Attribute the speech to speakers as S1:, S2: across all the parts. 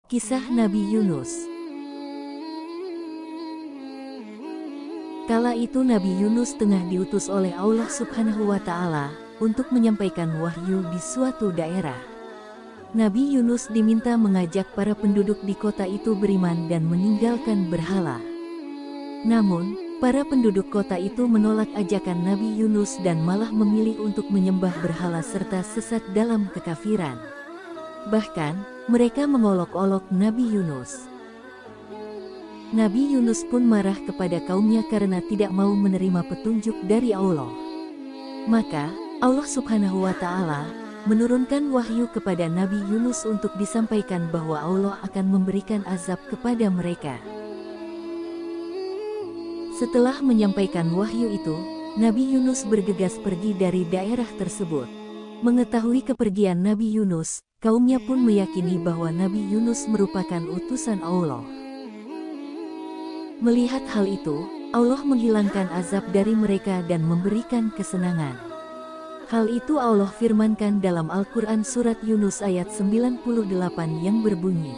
S1: Kisah Nabi Yunus. Kala itu Nabi Yunus tengah diutus oleh Allah Subhanahu wa Ta'ala untuk menyampaikan wahyu di suatu daerah. Nabi Yunus diminta mengajak para penduduk di kota itu beriman dan meninggalkan berhala. Namun, para penduduk kota itu menolak ajakan Nabi Yunus dan malah memilih untuk menyembah berhala serta sesat dalam kekafiran. Bahkan, mereka mengolok-olok Nabi Yunus. Nabi Yunus pun marah kepada kaumnya karena tidak mau menerima petunjuk dari Allah. Maka, Allah Subhanahu wa Ta'ala menurunkan wahyu kepada Nabi Yunus untuk disampaikan bahwa Allah akan memberikan azab kepada mereka. Setelah menyampaikan wahyu itu, Nabi Yunus bergegas pergi dari daerah tersebut. Mengetahui kepergian Nabi Yunus, kaumnya pun meyakini bahwa Nabi Yunus merupakan utusan Allah. Melihat hal itu, Allah menghilangkan azab dari mereka dan memberikan kesenangan. Hal itu Allah firmankan dalam Al-Quran Surat Yunus ayat 98 yang berbunyi,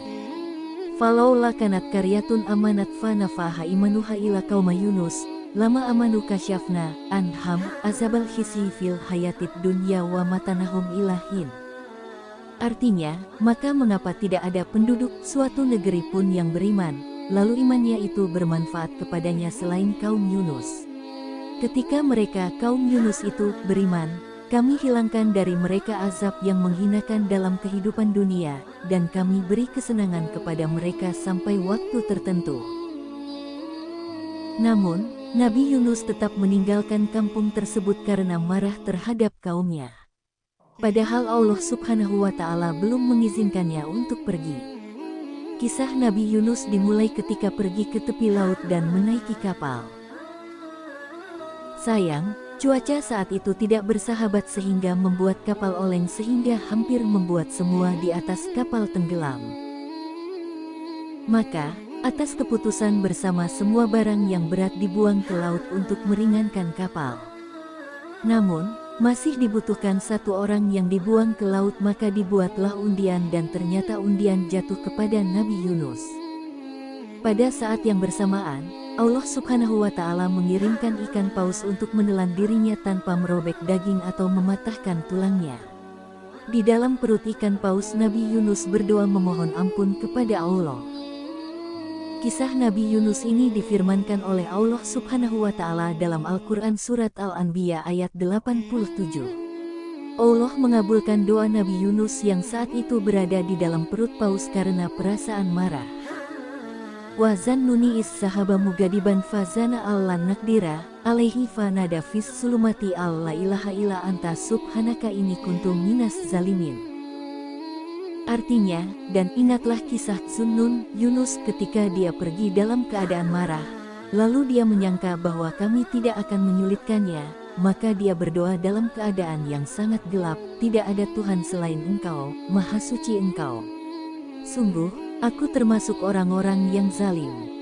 S1: "Falaula kanat karyatun amanat fanafaha imanuha ila qauma Yunus, lama amanu kasyafna anham azabal khisi fil hayatid dunya wa matanahum ilahin." Artinya, maka mengapa tidak ada penduduk suatu negeri pun yang beriman, lalu imannya itu bermanfaat kepadanya selain kaum Yunus. Ketika mereka kaum Yunus itu beriman, kami hilangkan dari mereka azab yang menghinakan dalam kehidupan dunia, dan kami beri kesenangan kepada mereka sampai waktu tertentu. Namun, Nabi Yunus tetap meninggalkan kampung tersebut karena marah terhadap kaumnya. Padahal Allah Subhanahu wa Ta'ala belum mengizinkannya untuk pergi. Kisah Nabi Yunus dimulai ketika pergi ke tepi laut dan menaiki kapal. Sayang, cuaca saat itu tidak bersahabat sehingga membuat kapal oleng sehingga hampir membuat semua di atas kapal tenggelam. Maka, atas keputusan bersama semua barang yang berat dibuang ke laut untuk meringankan kapal. Namun, masih dibutuhkan satu orang yang dibuang ke laut, maka dibuatlah undian dan ternyata undian jatuh kepada Nabi Yunus. Pada saat yang bersamaan, Allah Subhanahu wa Ta'ala mengirimkan ikan paus untuk menelan dirinya tanpa merobek daging atau mematahkan tulangnya. Di dalam perut ikan paus, Nabi Yunus berdoa memohon ampun kepada Allah. Kisah Nabi Yunus ini difirmankan oleh Allah Subhanahu wa Ta'ala dalam Al-Quran Surat Al-Anbiya ayat 87. Allah mengabulkan doa Nabi Yunus yang saat itu berada di dalam perut paus karena perasaan marah. Wa zannuni is-sahaba mugadiban fazana allan nakdira alaihi fanada fis sulumati alla ilaha illa anta subhanaka inni kuntu minas zalimin. Artinya, dan ingatlah kisah Zunnun Yunus ketika dia pergi dalam keadaan marah, lalu dia menyangka bahwa kami tidak akan menyulitkannya, maka dia berdoa dalam keadaan yang sangat gelap, tidak ada Tuhan selain Engkau, Maha Suci Engkau. Sungguh, aku termasuk orang-orang yang zalim.